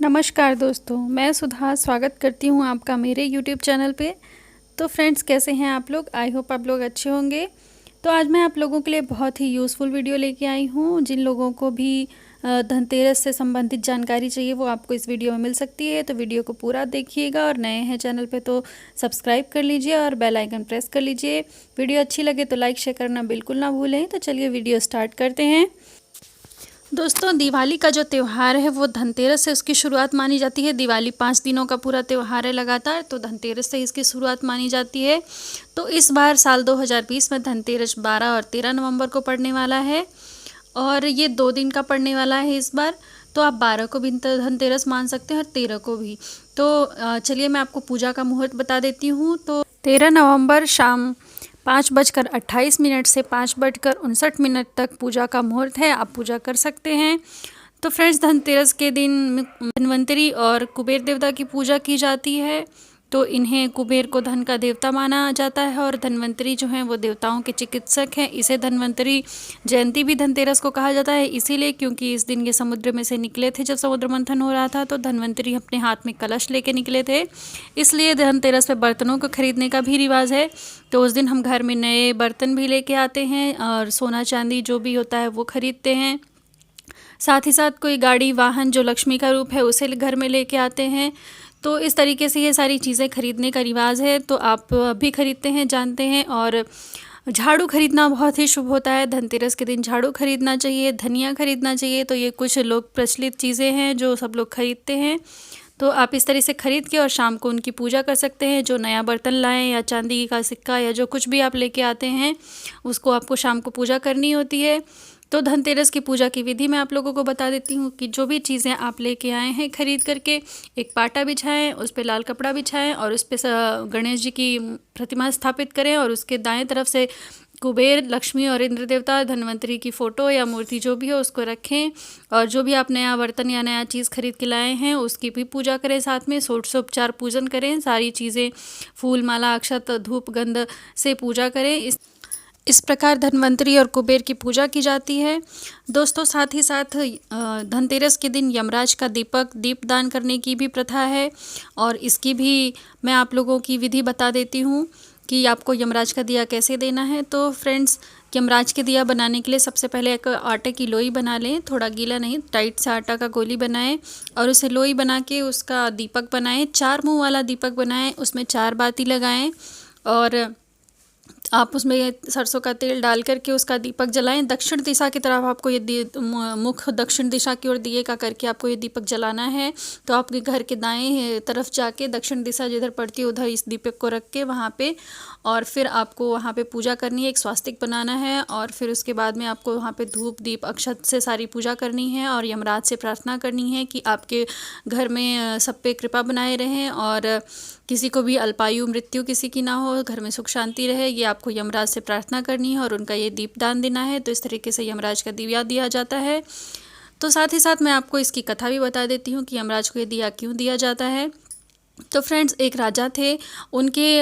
नमस्कार दोस्तों, मैं सुधा स्वागत करती हूँ आपका मेरे यूट्यूब चैनल पे। तो फ्रेंड्स, कैसे हैं आप लोग? आई होप आप लोग अच्छे होंगे। तो आज मैं आप लोगों के लिए बहुत ही यूज़फुल वीडियो लेके आई हूँ। जिन लोगों को भी धनतेरस से संबंधित जानकारी चाहिए वो आपको इस वीडियो में मिल सकती है। तो वीडियो को पूरा देखिएगा और नए हैं चैनल पे तो सब्सक्राइब कर लीजिए और बेल आइकन प्रेस कर लीजिए। वीडियो अच्छी लगे तो लाइक शेयर करना बिल्कुल ना भूलें। तो चलिए वीडियो स्टार्ट करते हैं। दोस्तों, दिवाली का जो त्यौहार है वो धनतेरस से उसकी शुरुआत मानी जाती है। दिवाली 5 दिनों का पूरा त्यौहार है लगातार, तो धनतेरस से इसकी शुरुआत मानी जाती है। तो इस बार साल 2020 में धनतेरस 12 और 13 नवंबर को पड़ने वाला है और ये 2 दिन का पड़ने वाला है इस बार। तो आप 12 को भी धनतेरस मान सकते हैं और 13 को भी। तो चलिए मैं आपको पूजा का मुहूर्त बता देती हूँ। तो 13 नवंबर शाम 5:28 से 5:59 तक पूजा का मुहूर्त है। आप पूजा कर सकते हैं। तो फ्रेंड्स, धनतेरस के दिन धन्वंतरी और कुबेर देवता की पूजा की जाती है। तो इन्हें कुबेर को धन का देवता माना जाता है और धन्वंतरी जो हैं वो देवताओं के चिकित्सक हैं। इसे धन्वंतरी जयंती भी धनतेरस को कहा जाता है, इसीलिए क्योंकि इस दिन ये समुद्र में से निकले थे। जब समुद्र मंथन हो रहा था तो धन्वंतरी अपने हाथ में कलश लेके निकले थे, इसलिए धनतेरस पे बर्तनों को खरीदने का भी रिवाज है। तो उस दिन हम घर में नए बर्तन भी लेके आते हैं और सोना चांदी जो भी होता है वो खरीदते हैं। साथ ही साथ कोई गाड़ी वाहन जो लक्ष्मी का रूप है उसे घर में लेके आते हैं। तो इस तरीके से ये सारी चीज़ें खरीदने का रिवाज है, तो आप भी खरीदते हैं, जानते हैं। और झाड़ू खरीदना बहुत ही शुभ होता है। धनतेरस के दिन झाड़ू खरीदना चाहिए, धनिया खरीदना चाहिए। तो ये कुछ लोग प्रचलित चीज़ें हैं जो सब लोग खरीदते हैं। तो आप इस तरह से खरीद के और शाम को उनकी पूजा कर सकते हैं। जो नया बर्तन लाएं या चांदी का सिक्का या जो कुछ भी आप लेके आते हैं उसको आपको शाम को पूजा करनी होती है। तो धनतेरस की पूजा की विधि मैं आप लोगों को बता देती हूँ कि जो भी चीज़ें आप लेके आए हैं खरीद करके एक पाटा बिछाएं, उस पर लाल कपड़ा बिछाएं और उस पर गणेश जी की प्रतिमा स्थापित करें और उसके दाएं तरफ से कुबेर, लक्ष्मी और इंद्र देवता, धन्वंतरी की फ़ोटो या मूर्ति जो भी हो उसको रखें। और जो भी आप नया बर्तन या नया चीज़ खरीद के लाए हैं उसकी भी पूजा करें, साथ में षोडशोपचार पूजन करें। सारी चीज़ें फूल माला अक्षत धूप गंध से पूजा करें। इस प्रकार धन्वंतरी और कुबेर की पूजा की जाती है। दोस्तों, साथ ही साथ धनतेरस के दिन यमराज का दीपदान करने की भी प्रथा है और इसकी भी मैं आप लोगों की विधि बता देती हूँ कि आपको यमराज का दिया कैसे देना है। तो फ्रेंड्स, यमराज के दिया बनाने के लिए सबसे पहले एक आटे की लोई बना लें, थोड़ा गीला नहीं, टाइट सा आटा का गोली बनाएं और उसे लोई बना के उसका दीपक बनाएं। 4 मुँह वाला दीपक बनाएं, उसमें 4 बाती लगाएं और आप उसमें सरसों का तेल डाल करके उसका दीपक जलाएं। दक्षिण दिशा की तरफ आपको ये मुख दक्षिण दिशा की ओर दिए का करके आपको ये दीपक जलाना है। तो आपके घर के दाएं तरफ जाके दक्षिण दिशा जिधर पड़ती है उधर इस दीपक को रख के वहाँ पे और फिर आपको वहाँ पे पूजा करनी है, एक स्वास्तिक बनाना है और फिर उसके बाद में आपको वहाँ पे धूप दीप अक्षत से सारी पूजा करनी है और यमराज से प्रार्थना करनी है कि आपके घर में सब पे कृपा बनाए रहें और किसी को भी अल्पायु मृत्यु किसी की ना हो, घर में सुख शांति रहे। ये आपको यमराज से प्रार्थना करनी है और उनका ये दीपदान देना है। तो इस तरीके से यमराज का दिया दिया जाता है। तो साथ ही साथ मैं आपको इसकी कथा भी बता देती हूँ कि यमराज को ये दिया क्यों दिया जाता है। तो फ्रेंड्स, एक राजा थे, उनके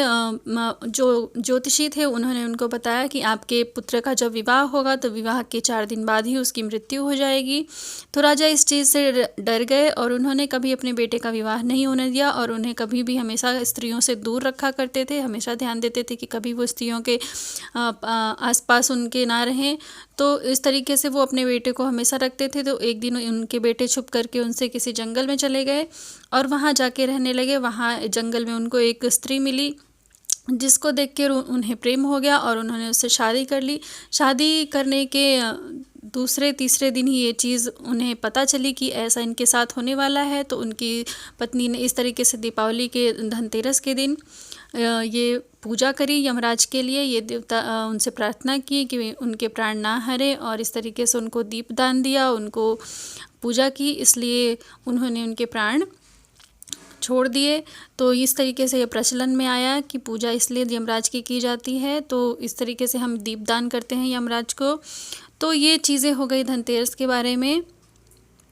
जो ज्योतिषी थे उन्होंने उनको बताया कि आपके पुत्र का जब विवाह होगा तो विवाह के 4 दिन बाद ही उसकी मृत्यु हो जाएगी। तो राजा इस चीज़ से डर गए और उन्होंने कभी अपने बेटे का विवाह नहीं होने दिया और उन्हें कभी भी हमेशा स्त्रियों से दूर रखा करते थे। हमेशा ध्यान देते थे कि कभी वो स्त्रियों के आसपास उनके ना रहें। तो इस तरीके से वो अपने बेटे को हमेशा रखते थे। तो एक दिन उनके बेटे छुप करके उनसे किसी जंगल में चले गए और वहाँ जाके रहने लगे। वहाँ जंगल में उनको एक स्त्री मिली जिसको देख कर उन्हें प्रेम हो गया और उन्होंने उससे शादी कर ली। शादी करने के दूसरे तीसरे दिन ही ये चीज़ उन्हें पता चली कि ऐसा इनके साथ होने वाला है। तो उनकी पत्नी ने इस तरीके से दीपावली के धनतेरस के दिन ये पूजा करी यमराज के लिए। ये देवता उनसे प्रार्थना की कि उनके प्राण ना हरे और इस तरीके से उनको दीपदान दिया, उनको पूजा की, इसलिए उन्होंने उनके प्राण छोड़ दिए। तो इस तरीके से ये प्रचलन में आया कि पूजा इसलिए यमराज की जाती है। तो इस तरीके से हम दीपदान करते हैं यमराज को। तो ये चीज़ें हो गई धनतेरस के बारे में।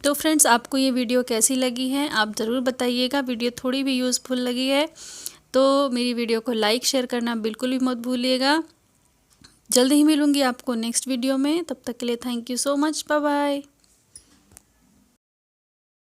तो फ्रेंड्स, आपको ये वीडियो कैसी लगी है आप ज़रूर बताइएगा। वीडियो थोड़ी भी यूज़फुल लगी है तो मेरी वीडियो को लाइक शेयर करना बिल्कुल भी मत भूलिएगा। जल्द ही मिलूँगी आपको नेक्स्ट वीडियो में, तब तक के लिए thank you so much, bye bye.